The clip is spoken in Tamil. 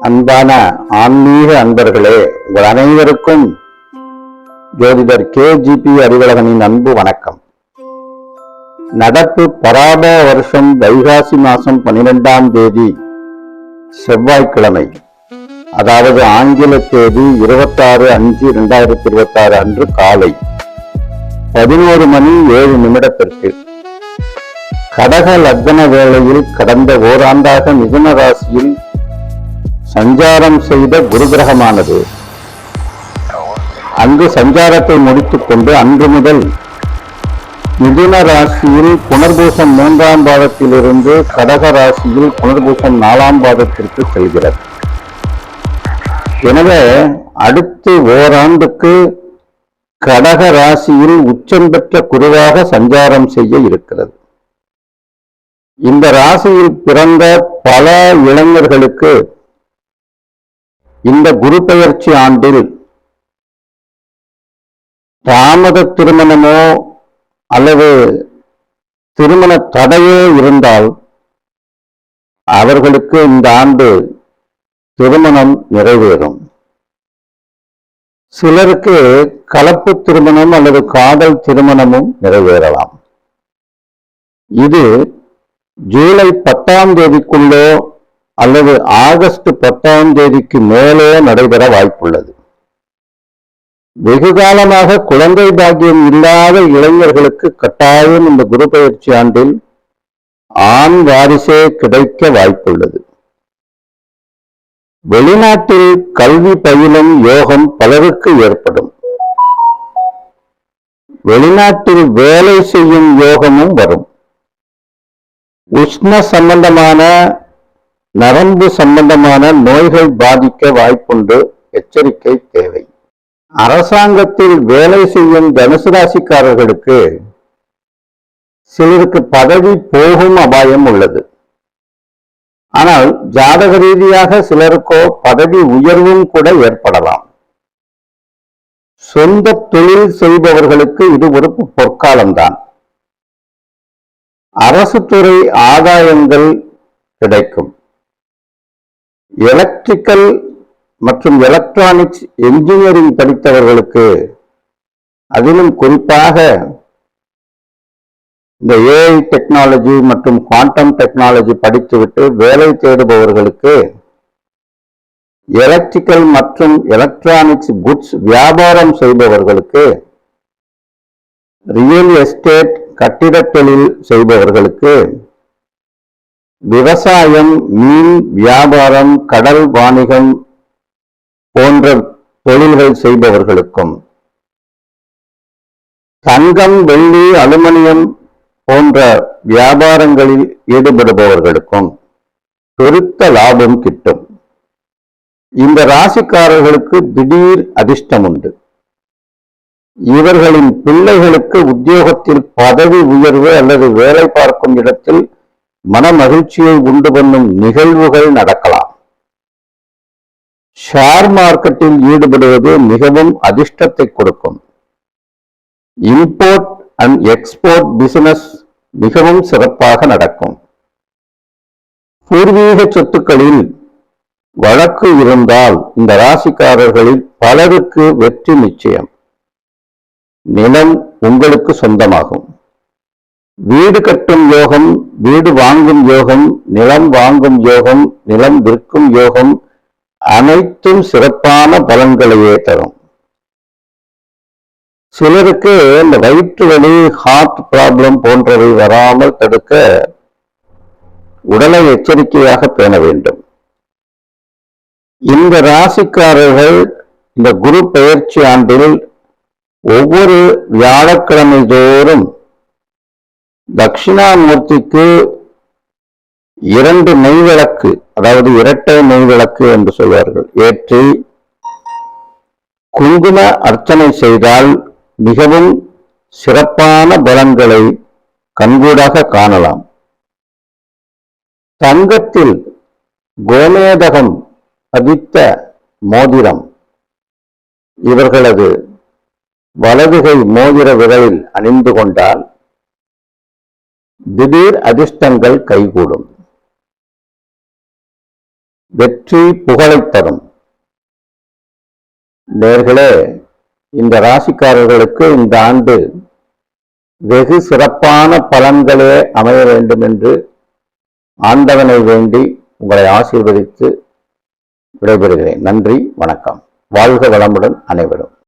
அன்பான ஆன்மீக அன்பர்களே, உங்கள் அனைவருக்கும் ஜோதிடர் KGP அறிவழகனின் அன்பு வணக்கம். நடப்பு பராப வருஷம் வைகாசி மாசம் 12ஆம் தேதி செவ்வாய்க்கிழமை, அதாவது ஆங்கில தேதி 26/5/2026 அன்று காலை 11 மணி 7 நிமிடத்திற்கு கடக லக்ன வேளையில் கடந்த ஓராண்டாக மிதுன ராசியில் சஞ்சாரம் செய்த குரு கிரகமானது அங்கு சஞ்சாரத்தை முடித்துக் கொண்டு அன்று முதல் மிதுன ராசியில் புனர்பூசம் 3ஆம் பாதத்திலிருந்து கடக ராசியில் புனர்பூசம் 4ஆம் பாதத்திற்கு செல்கிறது. எனவே அடுத்து ஓராண்டுக்கு கடக ராசியில் உச்சம் பெற்ற குருவாக சஞ்சாரம் செய்ய இருக்கிறது. இந்த ராசியில் பிறந்த பல இளைஞர்களுக்கு இந்த குரு பெயர்ச்சி ஆண்டில் தாமத திருமணமோ அல்லது திருமண தடையோ இருந்தால் அவர்களுக்கு இந்த ஆண்டு திருமணம் நிறைவேறும். சிலருக்கு கலப்பு திருமணம் அல்லது காதல் திருமணமும் நிறைவேறலாம். இது ஜூலை 10ஆம் தேதிக்குள்ளோ அல்லது ஆகஸ்ட் 10ஆம் தேதிக்கு மேலே நடைபெற வாய்ப்புள்ளது. வெகு காலமாக குழந்தை பாக்கியம் இல்லாத இளைஞர்களுக்கு கட்டாயம் இந்த குரு பெயர்ச்சி ஆண்டில் ஆண் வாரிசே கிடைக்க வாய்ப்புள்ளது. வெளிநாட்டில் கல்வி பயிலும் யோகம் பலருக்கு ஏற்படும். வெளிநாட்டில் வேலை செய்யும் யோகமும் வரும். உஷ்ண சம்பந்தமான நரம்பு சம்பந்தமான நோய்கள் பாதிக்க வாய்ப்புண்டு, எச்சரிக்கை தேவை. அரசாங்கத்தில் வேலை செய்யும் தனுசு ராசிக்காரர்களுக்கு சிலருக்கு பதவி போகும் அபாயம் உள்ளது. ஆனால் ஜாதக ரீதியாக சிலருக்கோ பதவி உயர்வும் கூட ஏற்படலாம். சொந்த தொழில் செய்பவர்களுக்கு இது ஒரு பொற்காலம்தான். அரசு துறை ஆதாயங்கள் கிடைக்கும். எலக்ட்ரிக்கல் மற்றும் எலக்ட்ரானிக்ஸ் என்ஜினியரிங் படித்தவர்களுக்கு, அதிலும் குறிப்பாக இந்த AI டெக்னாலஜி மற்றும் குவாண்டம் டெக்னாலஜி படித்துவிட்டு வேலை தேடுபவர்களுக்கு, எலக்ட்ரிக்கல் மற்றும் எலக்ட்ரானிக்ஸ் குட்ஸ் வியாபாரம் செய்பவர்களுக்கு, ரியல் எஸ்டேட் கட்டிடத் தொழில் செய்பவர்களுக்கு, விவசாயம், மீன் வியாபாரம், கடல் வாணிகம் போன்ற தொழில்கள் செய்பவர்களுக்கும், தங்கம், வெள்ளி, அலுமினியம் போன்ற வியாபாரங்களில் ஈடுபடுபவர்களுக்கும் பெருத்த லாபம் கிட்டும். இந்த ராசிக்காரர்களுக்கு திடீர் அதிர்ஷ்டம் உண்டு. இவர்களின் பிள்ளைகளுக்கு உத்தியோகத்தில் பதவி உயர்வு அல்லது வேலை பார்க்கும் இடத்தில் மன மகிழ்ச்சியை உண்டு பண்ணும் நிகழ்வுகள் நடக்கலாம். ஷேர் மார்க்கெட்டில் ஈடுபடுவது மிகவும் அதிர்ஷ்டத்தை கொடுக்கும். இம்போர்ட் அண்ட் எக்ஸ்போர்ட் பிசினஸ் மிகவும் சிறப்பாக நடக்கும். பூர்வீக சொத்துக்களில் வழக்கு இருந்தால் இந்த ராசிக்காரர்களில் பலருக்கு வெற்றி நிச்சயம். நிலம் உங்களுக்கு சொந்தமாகும். வீடு கட்டும் யோகம், வீடு வாங்கும் யோகம், நிலம் வாங்கும் யோகம், நிலம் விற்கும் யோகம் அனைத்தும் சிறப்பான பலன்களையே தரும். சிலருக்கு இந்த வயிற்று வலி, ஹார்ட் ப்ராப்ளம் போன்றவை வராமல் தடுக்க உடலை எச்சரிக்கையாக பேண வேண்டும். இந்த ராசிக்காரர்கள் இந்த குரு பெயர்ச்சி ஆண்டில் ஒவ்வொரு வியாழக்கிழமை தோறும் தட்சிணாமூர்த்திக்கு 2 நெய்விளக்கு, அதாவது இரட்டை நெய்விளக்கு என்று சொல்வார்கள், ஏற்றி குங்கும அர்ச்சனை செய்தால் மிகவும் சிறப்பான பலன்களை கண்கூடாக காணலாம். தங்கத்தில் கோமேதகம் பதித்த மோதிரம் இவர்களது வலதுகை மோதிர விரலில் அணிந்து கொண்டால் திடீர் அதிர்ஷ்டங்கள் கைகூடும். வெற்றி புகழைத் தரும். நேர்களே, இந்த ராசிக்காரர்களுக்கு இந்த ஆண்டு வெகு சிறப்பான பலன்களே அமைய வேண்டும் என்று ஆண்டவனை வேண்டி உங்களை ஆசீர்வதித்து விடைபெறுகிறேன். நன்றி, வணக்கம். வாழ்க வளமுடன் அனைவரும்.